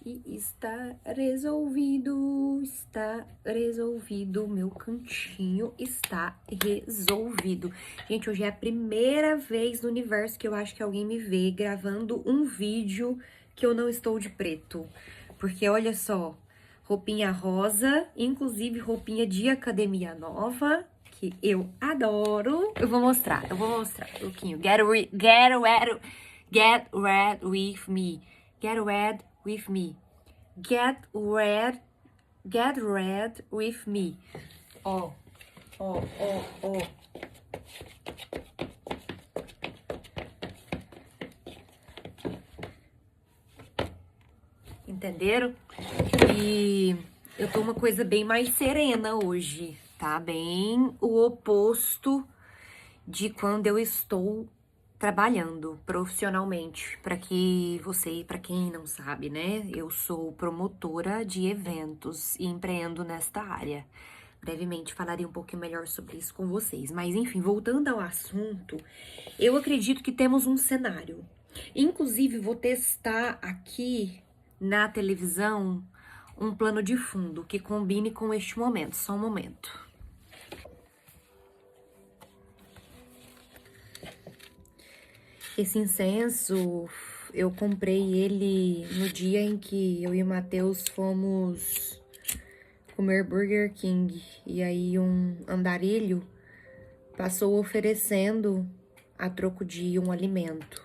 que está resolvido, meu cantinho está resolvido. Gente, hoje é a primeira vez no universo que eu acho que alguém me vê gravando um vídeo que eu não estou de preto. Porque olha só, roupinha rosa, inclusive roupinha de academia nova, que eu adoro. Eu vou mostrar um pouquinho. Get red with me. Get red with me. Get red with me. Ó, ó, ó, ó. Entenderam? E eu tô uma coisa bem mais serena hoje, tá? Bem o oposto de quando eu estou trabalhando profissionalmente. Para quem não sabe, né? Eu sou promotora de eventos e empreendo nesta área. Brevemente falarei um pouquinho melhor sobre isso com vocês. Mas enfim, voltando ao assunto, eu acredito que temos um cenário. Inclusive, vou testar aqui na televisão um plano de fundo que combine com este momento. Só um momento. Esse incenso, eu comprei ele no dia em que eu e o Matheus fomos comer Burger King. E aí um andarilho passou oferecendo a troco de um alimento.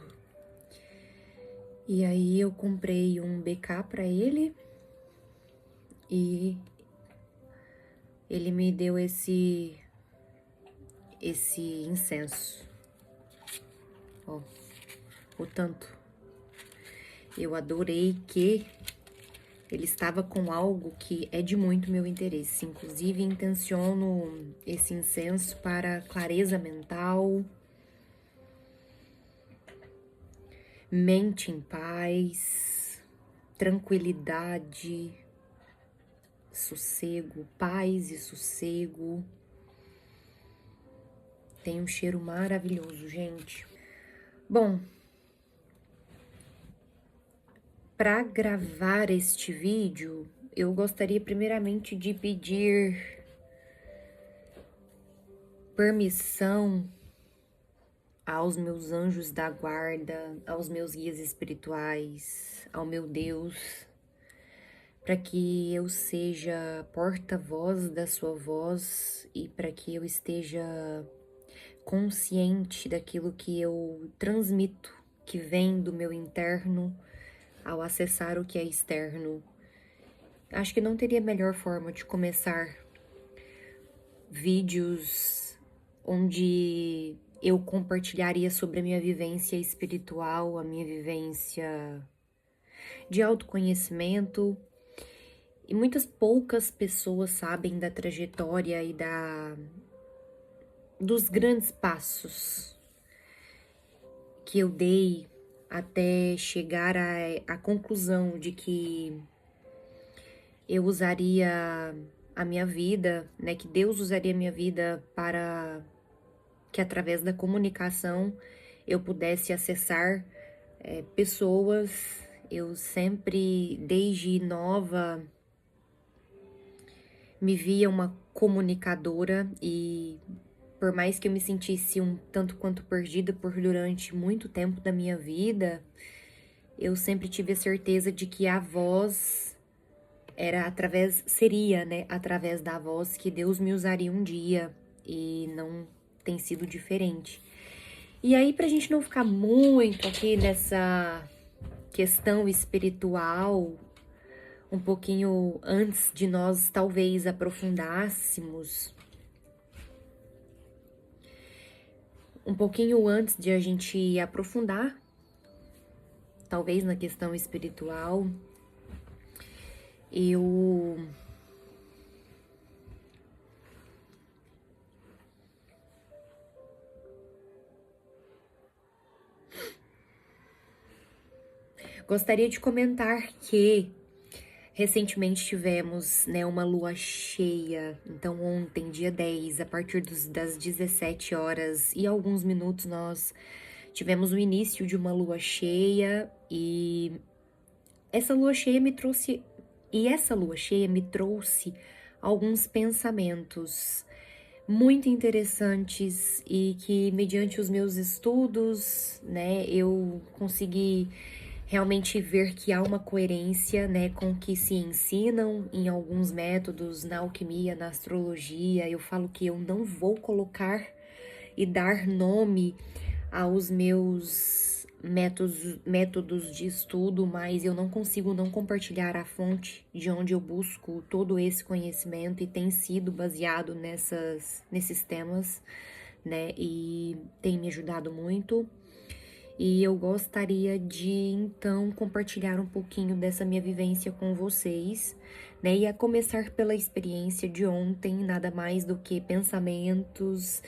E aí eu comprei um BK pra ele e ele me deu esse incenso. Ó, o tanto. Eu adorei que ele estava com algo que é de muito meu interesse. Inclusive, intenciono esse incenso para clareza mental, mente em paz, tranquilidade, sossego, paz e sossego. Tem um cheiro maravilhoso, gente. Bom, para gravar este vídeo, eu gostaria primeiramente de pedir permissão aos meus anjos da guarda, aos meus guias espirituais, ao meu Deus, para que eu seja porta-voz da sua voz e para que eu esteja consciente daquilo que eu transmito, que vem do meu interno ao acessar o que é externo. Acho que não teria melhor forma de começar vídeos onde eu compartilharia sobre a minha vivência espiritual, a minha vivência de autoconhecimento. E muitas poucas pessoas sabem da trajetória e dos grandes passos que eu dei até chegar à conclusão de que eu usaria a minha vida, né? Que Deus usaria a minha vida para que através da comunicação eu pudesse acessar pessoas. Eu sempre, desde nova, me via uma comunicadora e por mais que eu me sentisse um tanto quanto perdida durante muito tempo da minha vida, eu sempre tive a certeza de que a voz seria, né, através da voz que Deus me usaria um dia, e não tem sido diferente. E aí, pra gente não ficar muito aqui nessa questão espiritual, um pouquinho antes de nós talvez aprofundássemos, um pouquinho antes de a gente aprofundar, talvez na questão espiritual, eu gostaria de comentar que recentemente tivemos, né, uma lua cheia. Então ontem, dia 10, a partir das 17 horas e alguns minutos, nós tivemos o início de uma lua cheia e essa lua cheia me trouxe, e essa lua cheia me trouxe alguns pensamentos muito interessantes e que, mediante os meus estudos, né, eu consegui realmente ver que há uma coerência, né, com o que se ensinam em alguns métodos na alquimia, na astrologia. Eu falo que eu não vou colocar e dar nome aos meus métodos de estudo, mas eu não consigo não compartilhar a fonte de onde eu busco todo esse conhecimento e tem sido baseado nesses temas, né? E tem me ajudado muito. E eu gostaria de então compartilhar um pouquinho dessa minha vivência com vocês, né? E a começar pela experiência de ontem, nada mais do que pensamentos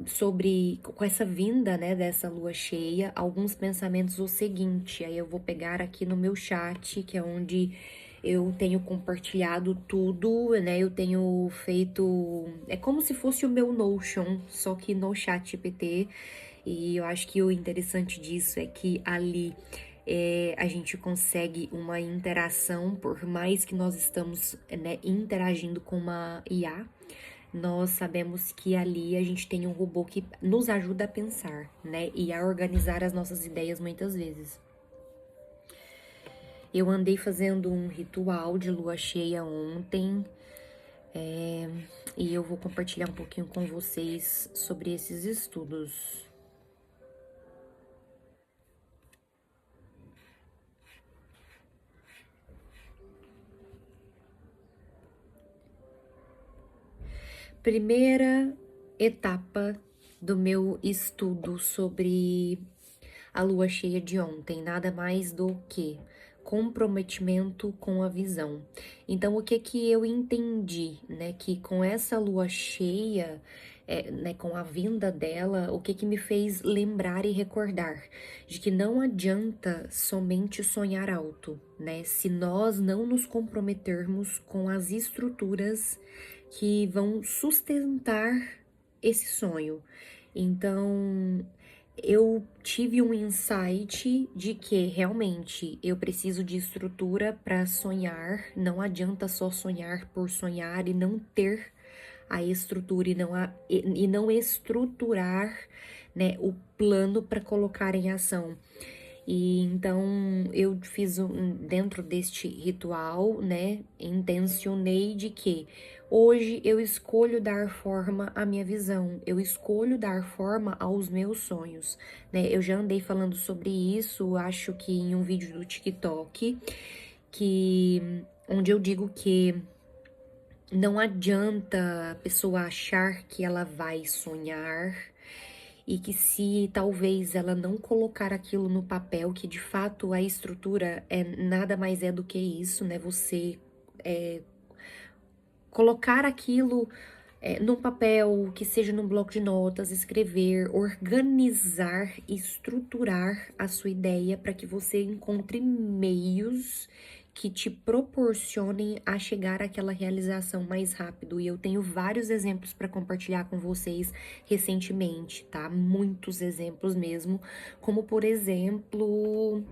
sobre com essa vinda, né, dessa lua cheia, alguns pensamentos o seguinte. Aí eu vou pegar aqui no meu chat, que é onde eu tenho compartilhado tudo, né? Eu tenho feito, é como se fosse o meu Notion, só que no chat GPT. E eu acho que o interessante disso é que ali a gente consegue uma interação, por mais que nós estamos, né, interagindo com uma IA, nós sabemos que ali a gente tem um robô que nos ajuda a pensar, né, e a organizar as nossas ideias muitas vezes. Eu andei fazendo um ritual de lua cheia ontem, e eu vou compartilhar um pouquinho com vocês sobre esses estudos. Primeira etapa do meu estudo sobre a lua cheia de ontem, nada mais do que comprometimento com a visão. Então, o que que eu entendi, né, que com essa lua cheia, né, com a vinda dela, o que que me fez lembrar e recordar de que não adianta somente sonhar alto, né, se nós não nos comprometermos com as estruturas que vão sustentar esse sonho. Então, eu tive um insight de que realmente eu preciso de estrutura para sonhar. Não adianta só sonhar por sonhar e não ter a estrutura e não estruturar, né, o plano para colocar em ação. E então eu fiz dentro deste ritual, né, intencionei de que hoje eu escolho dar forma à minha visão, eu escolho dar forma aos meus sonhos, né? Eu já andei falando sobre isso, acho que em um vídeo do TikTok, que onde eu digo que não adianta a pessoa achar que ela vai sonhar e que se talvez ela não colocar aquilo no papel, que de fato a estrutura nada mais é do que isso, né? Você colocar aquilo num papel, que seja num bloco de notas, escrever, organizar, estruturar a sua ideia para que você encontre meios que te proporcionem a chegar àquela realização mais rápido. E eu tenho vários exemplos para compartilhar com vocês recentemente, tá? Muitos exemplos mesmo, como por exemplo,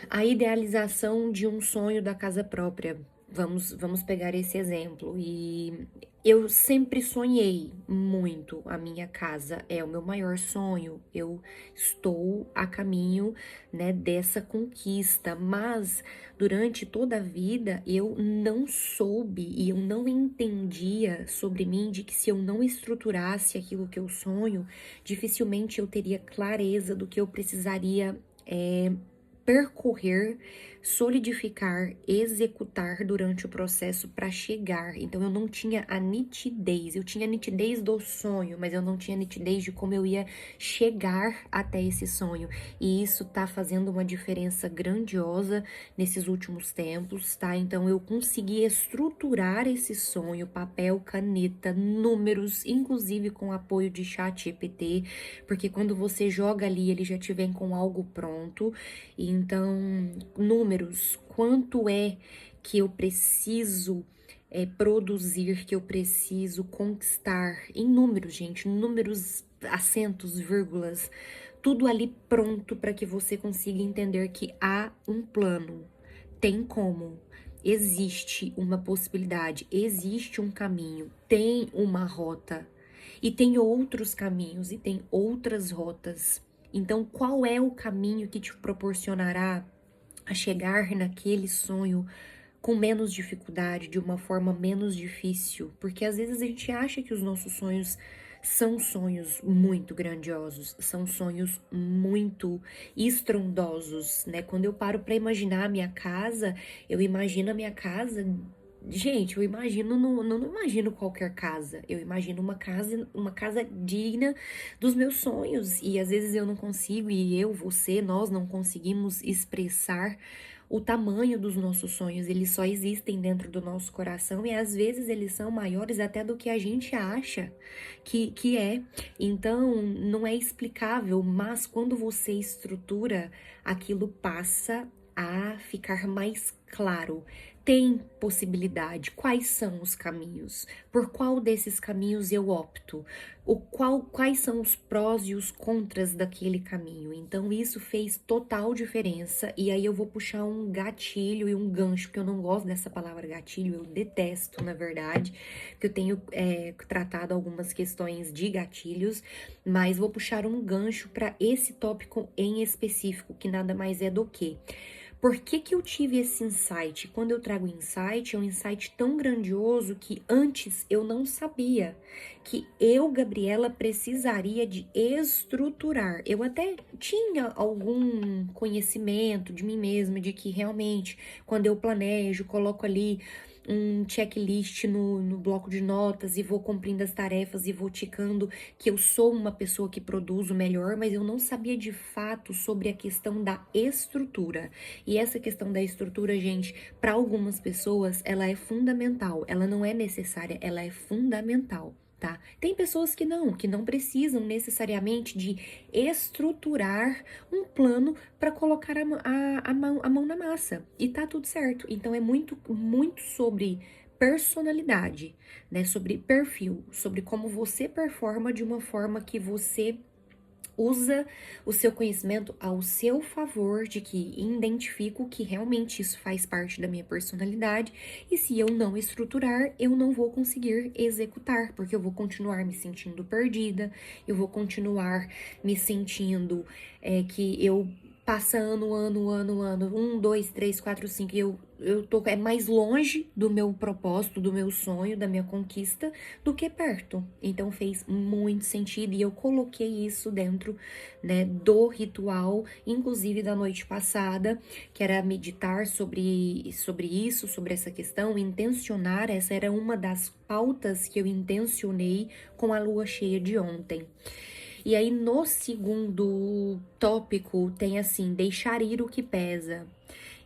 a idealização de um sonho da casa própria. Vamos pegar esse exemplo. E eu sempre sonhei muito a minha casa, é o meu maior sonho. Eu estou a caminho, né, dessa conquista, mas durante toda a vida eu não soube e eu não entendia sobre mim de que se eu não estruturasse aquilo que eu sonho, dificilmente eu teria clareza do que eu precisaria percorrer, solidificar, executar durante o processo para chegar. Então eu não tinha a nitidez, eu tinha a nitidez do sonho, mas eu não tinha a nitidez de como eu ia chegar até esse sonho. E isso tá fazendo uma diferença grandiosa nesses últimos tempos, tá? Então eu consegui estruturar esse sonho, papel, caneta, números, inclusive com apoio de chat GPT, porque quando você joga ali, ele já te vem com algo pronto. Então, números, quanto é que eu preciso produzir, que eu preciso conquistar, em números, gente, números, acentos, vírgulas, tudo ali pronto para que você consiga entender que há um plano, tem como, existe uma possibilidade, existe um caminho, tem uma rota e tem outros caminhos e tem outras rotas. Então, qual é o caminho que te proporcionará a chegar naquele sonho com menos dificuldade, de uma forma menos difícil? Porque às vezes a gente acha que os nossos sonhos são sonhos muito grandiosos, são sonhos muito estrondosos, né? Quando eu paro para imaginar a minha casa, eu imagino a minha casa. Gente, eu imagino, não imagino qualquer casa. Eu imagino uma casa digna dos meus sonhos. E às vezes eu não consigo, e eu, você, nós não conseguimos expressar o tamanho dos nossos sonhos. Eles só existem dentro do nosso coração e às vezes eles são maiores até do que a gente acha que é. Então, não é explicável, mas quando você estrutura, aquilo passa a ficar mais claro. Tem possibilidade. Quais são os caminhos? Por qual desses caminhos eu opto? Quais são os prós e os contras daquele caminho? Então, isso fez total diferença. E aí eu vou puxar um gatilho e um gancho, porque eu não gosto dessa palavra gatilho, eu detesto, na verdade, que eu tenho tratado algumas questões de gatilhos, mas vou puxar um gancho para esse tópico em específico, que nada mais é do que. Por que eu tive esse insight? Quando eu trago insight, é um insight tão grandioso que antes eu não sabia que eu, Gabriela, precisaria de estruturar. Eu até tinha algum conhecimento de mim mesma, de que realmente, quando eu planejo, coloco ali um checklist no bloco de notas e vou cumprindo as tarefas e vou ticando que eu sou uma pessoa que produz o melhor, mas eu não sabia de fato sobre a questão da estrutura. E essa questão da estrutura, gente, para algumas pessoas, ela é fundamental. Ela não é necessária, ela é fundamental. Tá? Tem pessoas que não precisam necessariamente de estruturar um plano para colocar a mão na massa e tá tudo certo. Então é muito sobre personalidade, né? Sobre perfil, sobre como você performa de uma forma que você usa o seu conhecimento ao seu favor, de que identifico que realmente isso faz parte da minha personalidade, e se eu não estruturar, eu não vou conseguir executar, porque eu vou continuar me sentindo perdida, eu vou continuar me sentindo que eu passa ano, 2, 3, 4, 5, e eu tô mais longe do meu propósito, do meu sonho, da minha conquista, do que perto. Então fez muito sentido e eu coloquei isso dentro, né, do ritual, inclusive da noite passada, que era meditar sobre isso, sobre essa questão, intencionar. Essa era uma das pautas que eu intencionei com a lua cheia de ontem. E aí, no segundo tópico, tem assim, deixar ir o que pesa.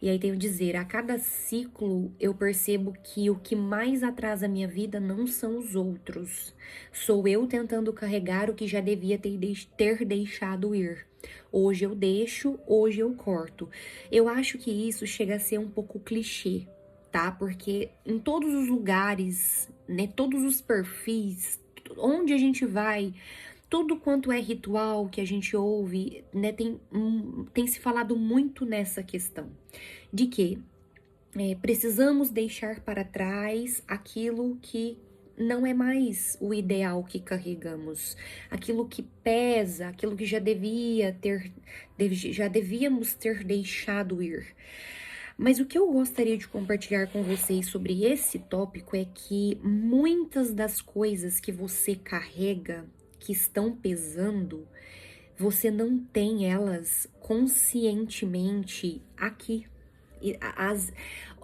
E aí tem o dizer, a cada ciclo eu percebo que o que mais atrasa a minha vida não são os outros. Sou eu tentando carregar o que já devia ter deixado ir. Hoje eu deixo, hoje eu corto. Eu acho que isso chega a ser um pouco clichê, tá? Porque em todos os lugares, né, todos os perfis, onde a gente vai, tudo quanto é ritual que a gente ouve, né, tem se falado muito nessa questão, de que precisamos deixar para trás aquilo que não é mais o ideal que carregamos, aquilo que pesa, aquilo que já devíamos ter deixado ir. Mas o que eu gostaria de compartilhar com vocês sobre esse tópico é que muitas das coisas que você carrega, que estão pesando, você não tem elas conscientemente aqui.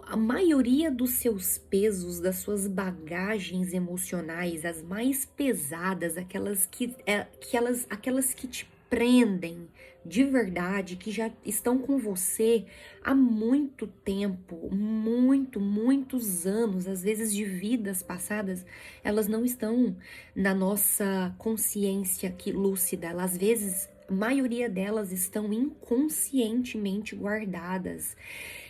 A maioria dos seus pesos, das suas bagagens emocionais, as mais pesadas, aquelas que te prendem de verdade, que já estão com você há muito tempo, muitos anos, às vezes de vidas passadas, elas não estão na nossa consciência aqui lúcida, às vezes a maioria delas estão inconscientemente guardadas.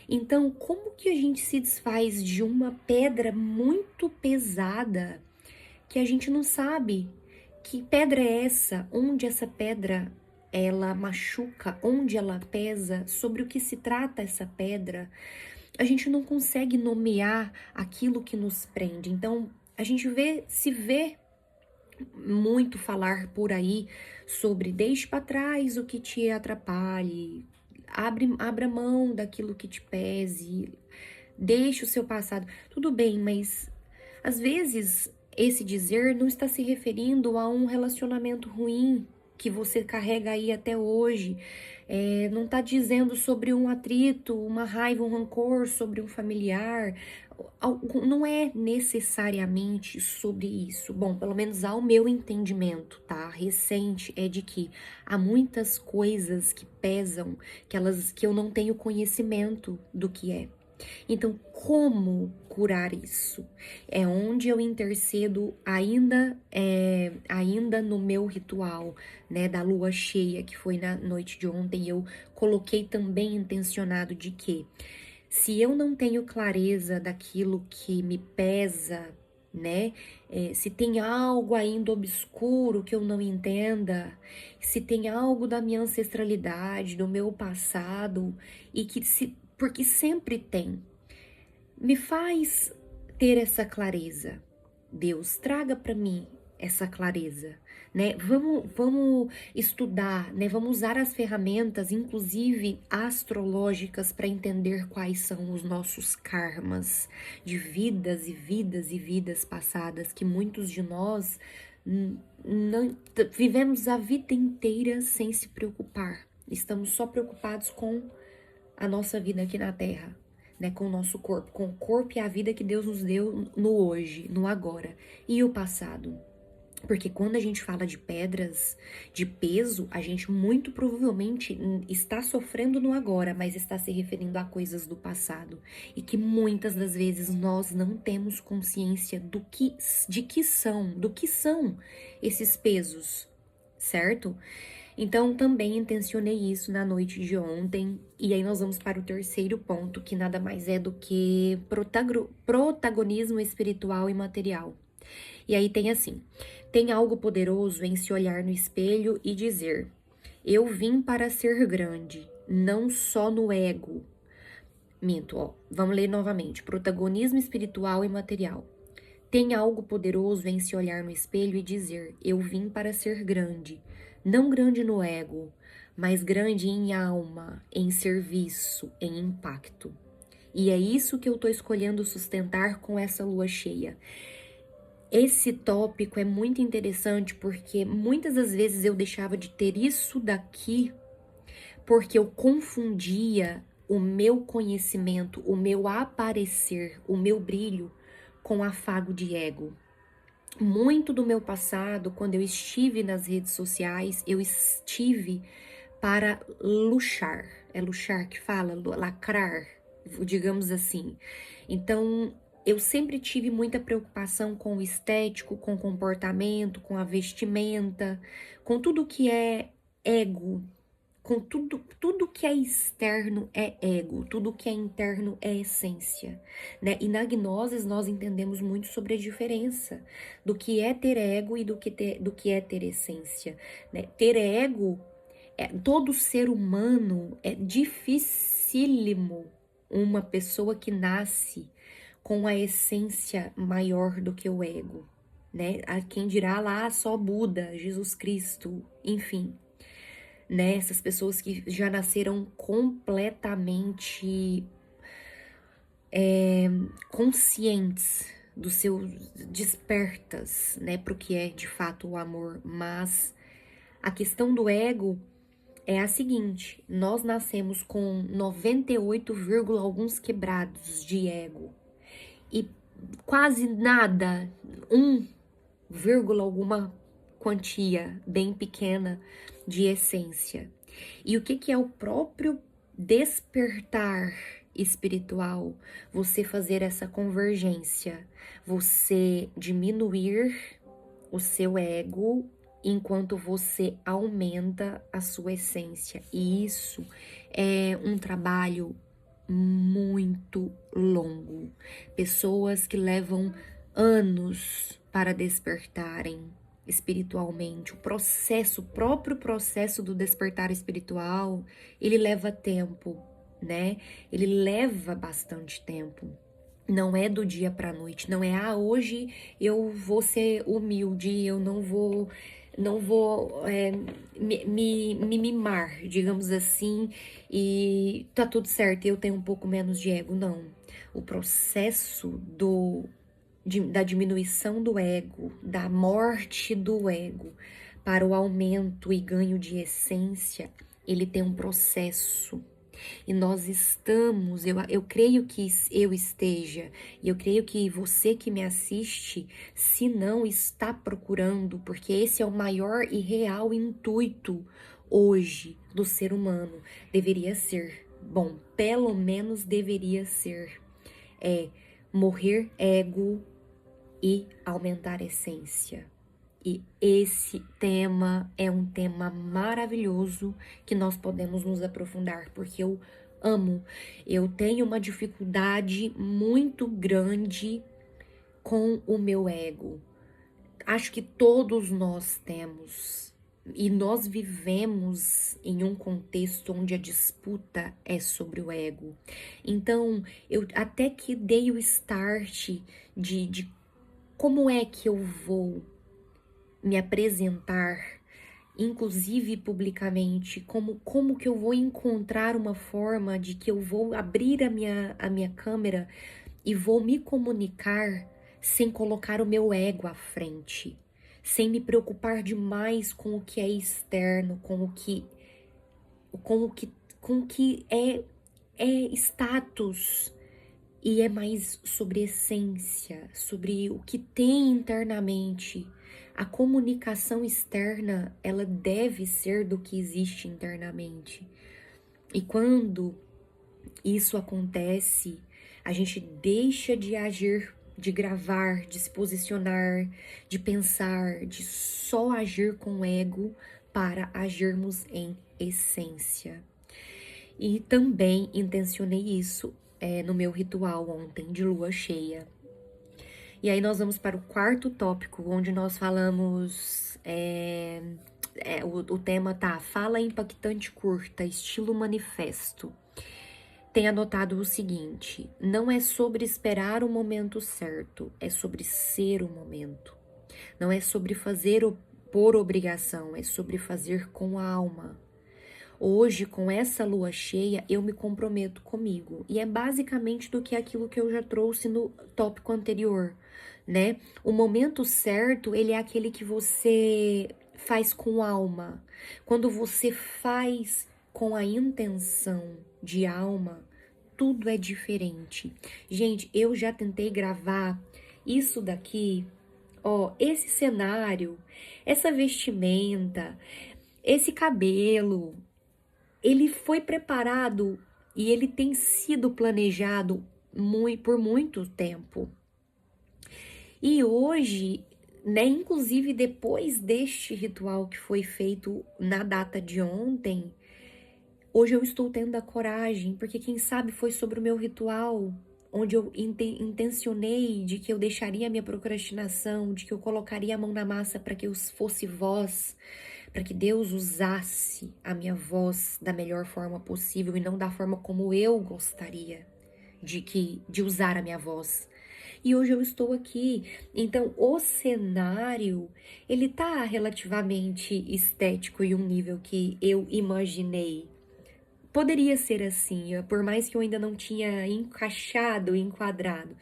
Então, como que a gente se desfaz de uma pedra muito pesada que a gente não sabe que pedra é essa, onde essa pedra ela machuca, onde ela pesa, sobre o que se trata essa pedra, a gente não consegue nomear aquilo que nos prende. Então, a gente se vê muito falar por aí sobre deixe para trás o que te atrapalhe, abra mão daquilo que te pese, deixe o seu passado. Tudo bem, mas às vezes esse dizer não está se referindo a um relacionamento ruim que você carrega aí até hoje. Não está dizendo sobre um atrito, uma raiva, um rancor sobre um familiar. Não é necessariamente sobre isso. Bom, pelo menos ao meu entendimento, tá? Recente é de que há muitas coisas que pesam, que eu não tenho conhecimento do que é. Então, como curar isso? É onde eu intercedo ainda no meu ritual, né, da lua cheia, que foi na noite de ontem. Eu coloquei também intencionado de que, se eu não tenho clareza daquilo que me pesa, né, se tem algo ainda obscuro que eu não entenda, se tem algo da minha ancestralidade, do meu passado, porque sempre tem. Me faz ter essa clareza. Deus, traga para mim essa clareza, né? Vamos estudar, né? Vamos usar as ferramentas, inclusive astrológicas, para entender quais são os nossos karmas de vidas e vidas e vidas passadas que muitos de nós não vivemos a vida inteira sem se preocupar. Estamos só preocupados com a nossa vida aqui na Terra, né, com o nosso corpo, com o corpo e a vida que Deus nos deu no hoje, no agora, e o passado. Porque quando a gente fala de pedras de peso, a gente muito provavelmente está sofrendo no agora, mas está se referindo a coisas do passado. E que muitas das vezes nós não temos consciência do que são esses pesos, certo? Então, também intencionei isso na noite de ontem. E aí nós vamos para o terceiro ponto, que nada mais é do que protagonismo espiritual e material. E aí tem assim: tem algo poderoso em se olhar no espelho e dizer: eu vim para ser grande, não só no ego. Minto, ó. Vamos ler novamente: protagonismo espiritual e material. Tem algo poderoso em se olhar no espelho e dizer: eu vim para ser grande, não grande no ego, mas grande em alma, em serviço, em impacto. E é isso que eu tô escolhendo sustentar com essa lua cheia. Esse tópico é muito interessante porque muitas das vezes eu deixava de ter isso daqui porque eu confundia o meu conhecimento, o meu aparecer, o meu brilho com afago de ego. Muito do meu passado, quando eu estive nas redes sociais, eu estive para luxar. É luxar que fala? Lacrar, digamos assim. Então, eu sempre tive muita preocupação com o estético, com o comportamento, com a vestimenta, com tudo que é ego, com tudo que é externo é ego, tudo que é interno é essência, né? E na Gnosis nós entendemos muito sobre a diferença do que é ter ego e do que é ter essência, né? Ter ego, todo ser humano, é dificílimo uma pessoa que nasce com a essência maior do que o ego, né? A quem dirá lá só Buda, Jesus Cristo, enfim, né? Essas pessoas que já nasceram completamente conscientes do seu, despertas, né, para o que é de fato o amor. Mas a questão do ego é a seguinte: nós nascemos com 98, alguns quebrados de ego e quase nada, 1, alguma quantia bem pequena de essência. E o que é o próprio despertar espiritual? Você fazer essa convergência, você diminuir o seu ego enquanto você aumenta a sua essência. E isso é um trabalho muito longo. Pessoas que levam anos para despertarem, espiritualmente. O próprio processo do despertar espiritual, ele leva tempo, né? Ele leva bastante tempo. Não é do dia para a noite, não é, hoje eu vou ser humilde, eu não vou me mimar, digamos assim, e tá tudo certo, eu tenho um pouco menos de ego, não. O processo da diminuição do ego, da morte do ego, para o aumento e ganho de essência, ele tem um processo. E nós estamos, eu creio que eu esteja, e eu creio que você que me assiste, se não está procurando, porque esse é o maior e real intuito hoje do ser humano, deveria ser, bom, pelo menos deveria ser, morrer ego e aumentar essência. E esse tema é um tema maravilhoso que nós podemos nos aprofundar, porque eu amo. Eu tenho uma dificuldade muito grande com o meu ego. Acho que todos nós temos. E nós vivemos em um contexto onde a disputa é sobre o ego. Então, eu até que dei o start de como é que eu vou me apresentar, inclusive publicamente, como que eu vou encontrar uma forma de que eu vou abrir a minha câmera e vou me comunicar sem colocar o meu ego à frente, sem me preocupar demais com o que é externo, com o que é status. E é mais sobre essência, sobre o que tem internamente. A comunicação externa, ela deve ser do que existe internamente. E quando isso acontece, a gente deixa de agir, de gravar, de se posicionar, de pensar, de só agir com o ego para agirmos em essência. E também intencionei isso no meu ritual ontem de lua cheia. E aí nós vamos para o quarto tópico, onde nós falamos, o tema tá, fala impactante curta, estilo manifesto. Tem anotado o seguinte, não é sobre esperar o momento certo, é sobre ser o momento. Não é sobre fazer por obrigação, é sobre fazer com a alma. Hoje, com essa lua cheia, eu me comprometo comigo. E é basicamente do que aquilo que eu já trouxe no tópico anterior, né? O momento certo, ele é aquele que você faz com alma. Quando você faz com a intenção de alma, tudo é diferente. Gente, eu já tentei gravar isso daqui, ó, esse cenário, essa vestimenta, esse cabelo, ele foi preparado e ele tem sido planejado por muito tempo. E hoje, né, inclusive depois deste ritual que foi feito na data de ontem, hoje eu estou tendo a coragem, porque quem sabe foi sobre o meu ritual, onde eu intencionei de que eu deixaria a minha procrastinação, de que eu colocaria a mão na massa para que eu fosse voz, para que Deus usasse a minha voz da melhor forma possível e não da forma como eu gostaria de usar a minha voz. E hoje eu estou aqui. Então, o cenário, ele tá relativamente estético e um nível que eu imaginei. Poderia ser assim, por mais que eu ainda não tinha encaixado, enquadrado.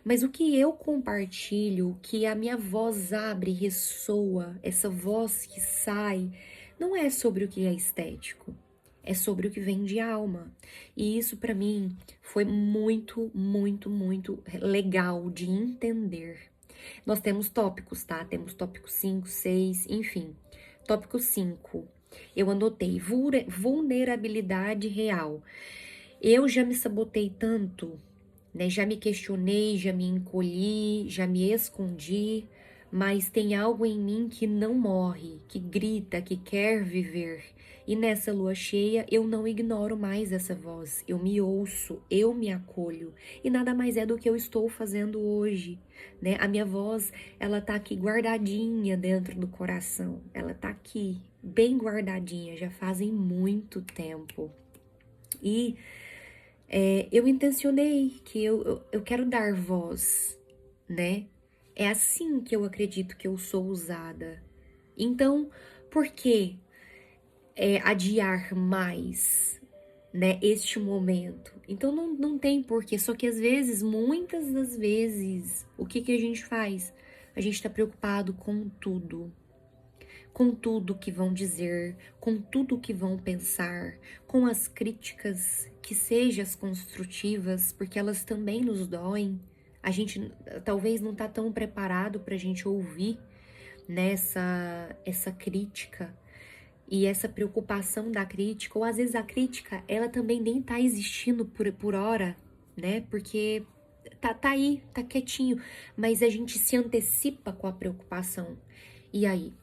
Mas o que eu compartilho, o que a minha voz abre e ressoa, essa voz que sai, não é sobre o que é estético, é sobre o que vem de alma. E isso para mim foi muito, muito, muito legal de entender. Nós temos tópicos, tá? Temos tópico 5, 6, enfim. Tópico 5, eu anotei vulnerabilidade real. Eu já me sabotei tanto, né? Já me questionei, já me encolhi, já me escondi, mas tem algo em mim que não morre, que grita, que quer viver. E nessa lua cheia eu não ignoro mais essa voz, eu me ouço, eu me acolho. E nada mais é do que eu estou fazendo hoje, né? A minha voz, ela tá aqui guardadinha dentro do coração, ela tá aqui, bem guardadinha, já fazem muito tempo. E eu intencionei que eu quero dar voz, né? É assim que eu acredito que eu sou usada. Então, por que adiar mais, né, este momento? Então não tem porquê, só que às vezes, muitas das vezes, o que a gente faz? A gente tá preocupado com tudo que vão dizer, com tudo que vão pensar, com as críticas, que sejam as construtivas, porque elas também nos doem. A gente talvez não tá tão preparado pra gente ouvir nessa essa crítica e essa preocupação da crítica, ou às vezes a crítica, ela também nem tá existindo por hora, né? Porque tá aí, tá quietinho, mas a gente se antecipa com a preocupação. E aí,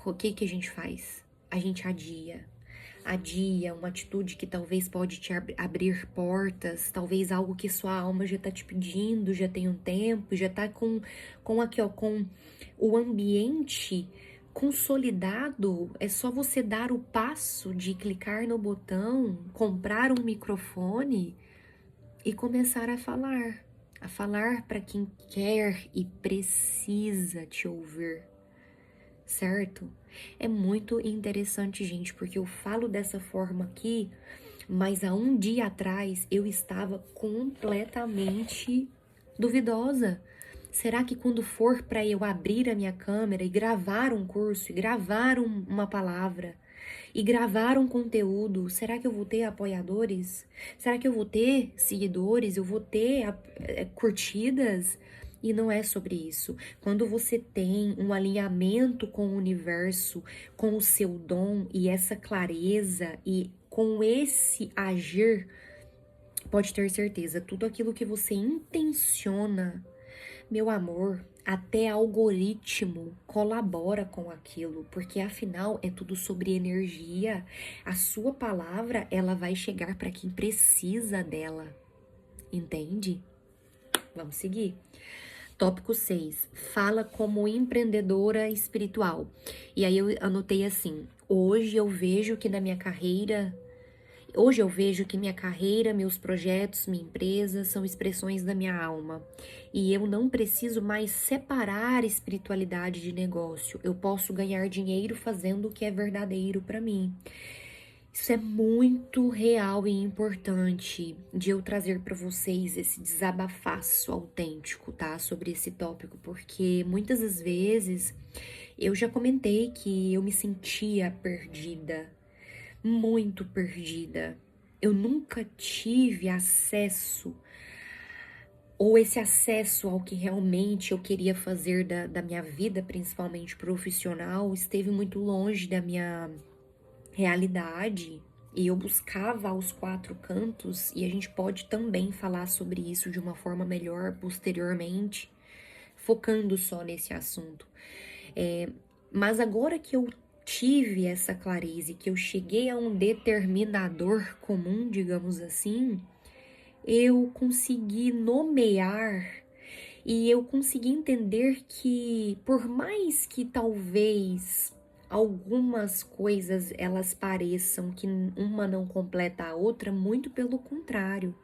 o que a gente faz? A gente adia uma atitude que talvez pode te abrir portas, talvez algo que sua alma já tá te pedindo, já tem um tempo, já tá com aqui, ó, com o ambiente consolidado. É só você dar o passo de clicar no botão, comprar um microfone e começar a falar para quem quer e precisa te ouvir, certo? É muito interessante, gente, porque eu falo dessa forma aqui, mas há um dia atrás eu estava completamente duvidosa. Será que quando for para eu abrir a minha câmera e gravar um curso, e gravar uma palavra, e gravar um conteúdo, será que eu vou ter apoiadores? Será que eu vou ter seguidores? Eu vou ter curtidas? E não é sobre isso. Quando você tem um alinhamento com o universo, com o seu dom e essa clareza e com esse agir, pode ter certeza, tudo aquilo que você intenciona, meu amor, até algoritmo colabora com aquilo, porque afinal é tudo sobre energia. A sua palavra, ela vai chegar para quem precisa dela. Entende? Vamos seguir. Tópico 6. Fala como empreendedora espiritual. E aí eu anotei assim: hoje eu vejo que minha carreira, meus projetos, minha empresa são expressões da minha alma. E eu não preciso mais separar espiritualidade de negócio. Eu posso ganhar dinheiro fazendo o que é verdadeiro para mim. Isso é muito real e importante de eu trazer para vocês esse desabafaço autêntico, tá? Sobre esse tópico, porque muitas das vezes eu já comentei que eu me sentia perdida, muito perdida. Eu nunca tive acesso, ou esse acesso ao que realmente eu queria fazer da minha vida, principalmente profissional, esteve muito longe da minha realidade, e eu buscava aos quatro cantos, e a gente pode também falar sobre isso de uma forma melhor posteriormente, focando só nesse assunto. Mas agora que eu tive essa clareza e que eu cheguei a um determinador comum, digamos assim, eu consegui nomear e eu consegui entender que, por mais que talvez algumas coisas elas pareçam que uma não completa a outra, muito pelo contrário,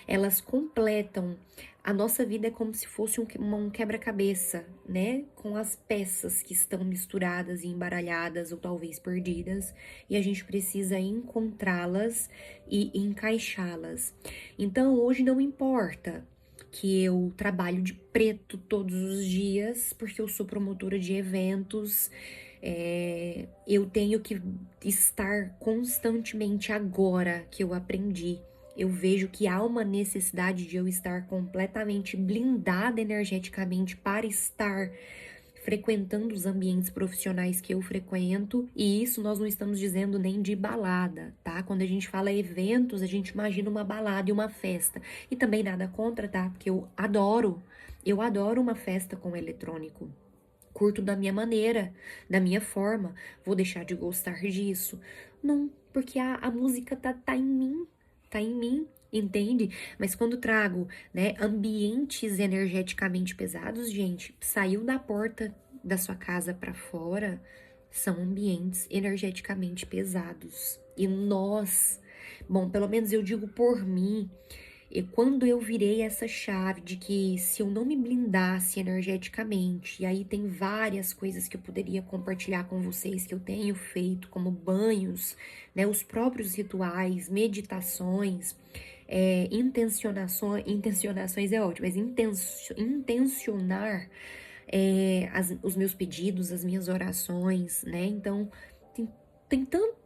elas completam. A nossa vida é como se fosse um quebra-cabeça, né? Com as peças que estão misturadas e embaralhadas ou talvez perdidas, e a gente precisa encontrá-las e encaixá-las. Então, hoje não importa que eu trabalho de preto todos os dias, porque eu sou promotora de eventos, eu tenho que estar constantemente agora que eu aprendi. Eu vejo que há uma necessidade de eu estar completamente blindada energeticamente para estar frequentando os ambientes profissionais que eu frequento, e isso nós não estamos dizendo nem de balada, tá? Quando a gente fala eventos, a gente imagina uma balada e uma festa. E também nada contra, tá? Porque eu adoro uma festa com eletrônico. Curto da minha maneira, da minha forma. Vou deixar de gostar disso? Não, porque a música tá em mim, entende? Mas quando trago, né, ambientes energeticamente pesados, gente, saiu da porta da sua casa para fora, são ambientes energeticamente pesados. E nós, bom, pelo menos eu digo por mim, e quando eu virei essa chave de que se eu não me blindasse energeticamente, e aí tem várias coisas que eu poderia compartilhar com vocês que eu tenho feito, como banhos, né, os próprios rituais, meditações, intencionações é ótimo, mas intencionar os meus pedidos, as minhas orações, né? Então, tem tanta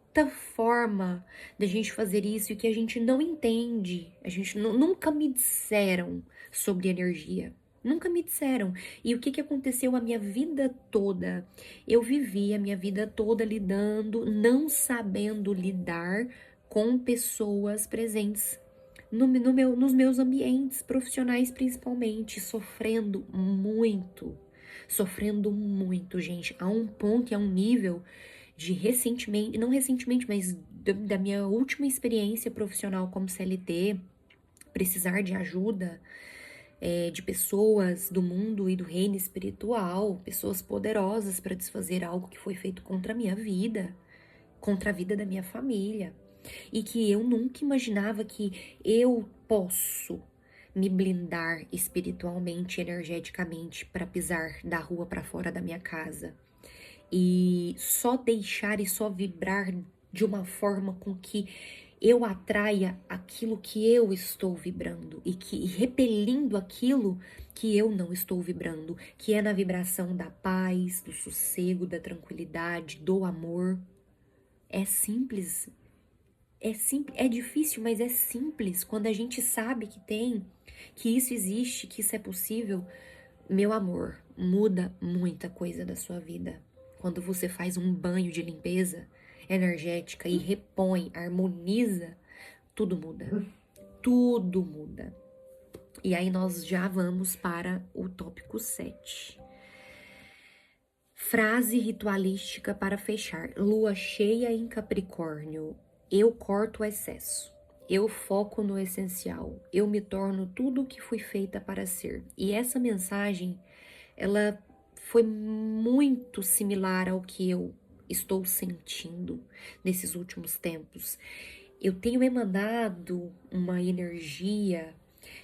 forma da gente fazer isso e que a gente não entende. A gente nunca me disseram sobre energia. Nunca me disseram. E o que aconteceu a minha vida toda? Eu vivi a minha vida toda lidando, não sabendo lidar com pessoas presentes nos meus ambientes profissionais, principalmente, sofrendo muito, gente, a um ponto e a um nível de recentemente, não recentemente, mas da minha última experiência profissional como CLT, precisar de ajuda de pessoas do mundo e do reino espiritual, pessoas poderosas para desfazer algo que foi feito contra a minha vida, contra a vida da minha família, e que eu nunca imaginava que eu posso me blindar espiritualmente, energeticamente para pisar da rua para fora da minha casa e só deixar e só vibrar de uma forma com que eu atraia aquilo que eu estou vibrando e repelindo aquilo que eu não estou vibrando, que é na vibração da paz, do sossego, da tranquilidade, do amor. É simples, é difícil, mas é simples. Quando a gente sabe que isso existe, que isso é possível, meu amor, muda muita coisa da sua vida. Quando você faz um banho de limpeza energética e repõe, harmoniza, tudo muda. Tudo muda. E aí nós já vamos para o tópico 7. Frase ritualística para fechar. Lua cheia em Capricórnio. Eu corto o excesso. Eu foco no essencial. Eu me torno tudo o que fui feita para ser. E essa mensagem, ela foi muito similar ao que eu estou sentindo nesses últimos tempos. Eu tenho emanado uma energia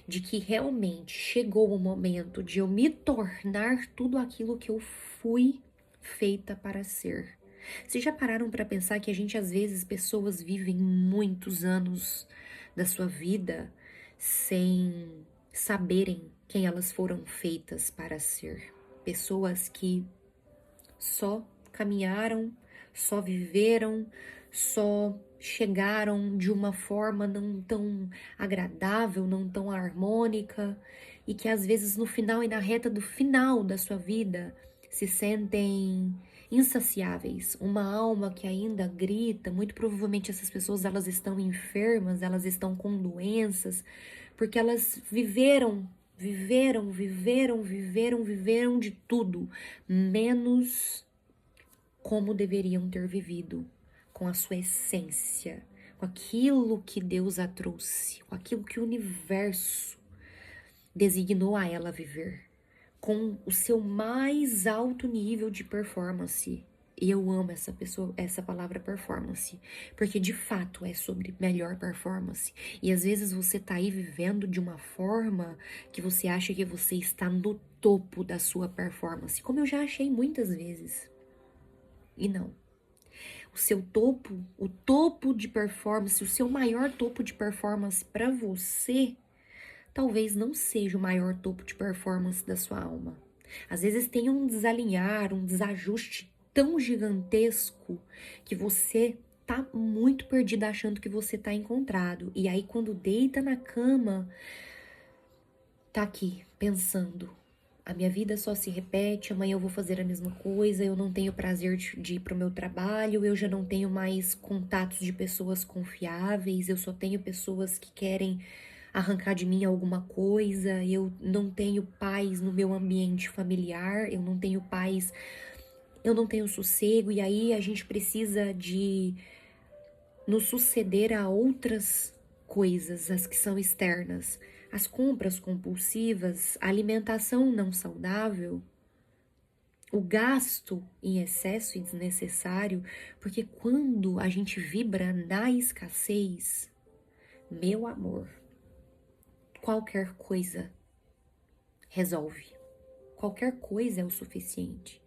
de que realmente chegou o momento de eu me tornar tudo aquilo que eu fui feita para ser. Vocês já pararam para pensar que a gente, às vezes, pessoas vivem muitos anos da sua vida sem saberem quem elas foram feitas para ser? Pessoas que só caminharam, só viveram, só chegaram de uma forma não tão agradável, não tão harmônica, e que às vezes no final e na reta do final da sua vida se sentem insaciáveis, uma alma que ainda grita. Muito provavelmente essas pessoas, elas estão enfermas, elas estão com doenças, porque elas viveram de tudo, menos como deveriam ter vivido, com a sua essência, com aquilo que Deus a trouxe, com aquilo que o universo designou a ela viver, com o seu mais alto nível de performance. E eu amo essa palavra performance, porque de fato é sobre melhor performance. E às vezes você tá aí vivendo de uma forma que você acha que você está no topo da sua performance, como eu já achei muitas vezes. E não. O topo de performance, o seu maior topo de performance para você, talvez não seja o maior topo de performance da sua alma. Às vezes tem um desalinhar, um desajuste tão gigantesco que você tá muito perdida achando que você tá encontrado. E aí quando deita na cama, tá aqui pensando: a minha vida só se repete, amanhã eu vou fazer a mesma coisa, eu não tenho prazer de ir pro meu trabalho, eu já não tenho mais contatos de pessoas confiáveis, eu só tenho pessoas que querem arrancar de mim alguma coisa, eu não tenho paz no meu ambiente familiar, eu não tenho paz, eu não tenho sossego, e aí a gente precisa de nos suceder a outras coisas, as que são externas, as compras compulsivas, a alimentação não saudável, o gasto em excesso e desnecessário, porque quando a gente vibra na escassez, meu amor, qualquer coisa resolve. Qualquer coisa é o suficiente.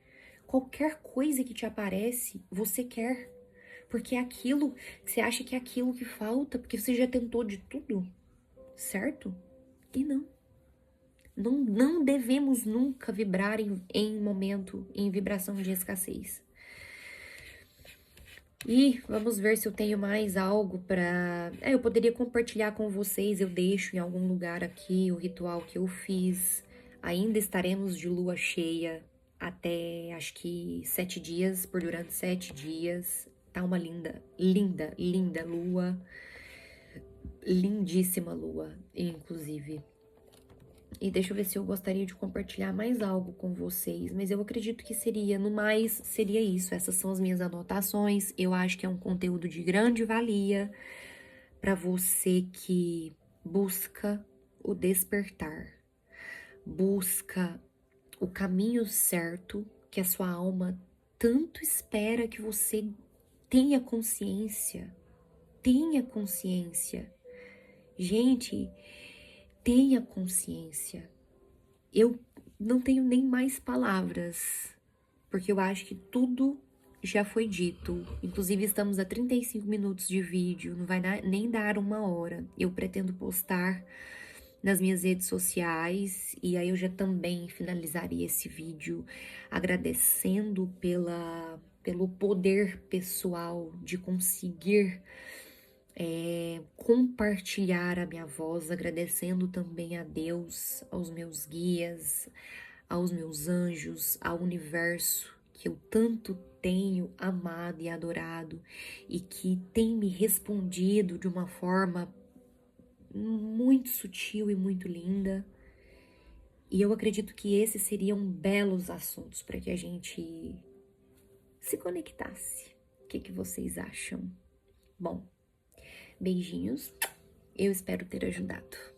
Qualquer coisa que te aparece, você quer. Porque é aquilo que você acha que é aquilo que falta, porque você já tentou de tudo, certo? E não. Não devemos nunca vibrar em vibração de escassez. E vamos ver se eu tenho mais algo para. Eu poderia compartilhar com vocês, eu deixo em algum lugar aqui o ritual que eu fiz. Ainda estaremos de lua cheia até acho que 7 dias, por durante 7 dias. Tá uma linda, linda, linda lua. Lindíssima lua, inclusive. E deixa eu ver se eu gostaria de compartilhar mais algo com vocês, mas eu acredito que seria, no mais, seria isso. Essas são as minhas anotações. Eu acho que é um conteúdo de grande valia para você que busca o despertar, busca o caminho certo que a sua alma tanto espera que você tenha consciência. Tenha consciência. Gente, tenha consciência. Eu não tenho nem mais palavras, porque eu acho que tudo já foi dito. Inclusive, estamos a 35 minutos de vídeo, não vai nem dar 1 hora. Eu pretendo postar nas minhas redes sociais, e aí eu já também finalizaria esse vídeo agradecendo pelo poder pessoal de conseguir compartilhar a minha voz, agradecendo também a Deus, aos meus guias, aos meus anjos, ao universo que eu tanto tenho amado e adorado e que tem me respondido de uma forma muito sutil e muito linda. E eu acredito que esses seriam belos assuntos para que a gente se conectasse. O que vocês acham? Bom, beijinhos. Eu espero ter ajudado.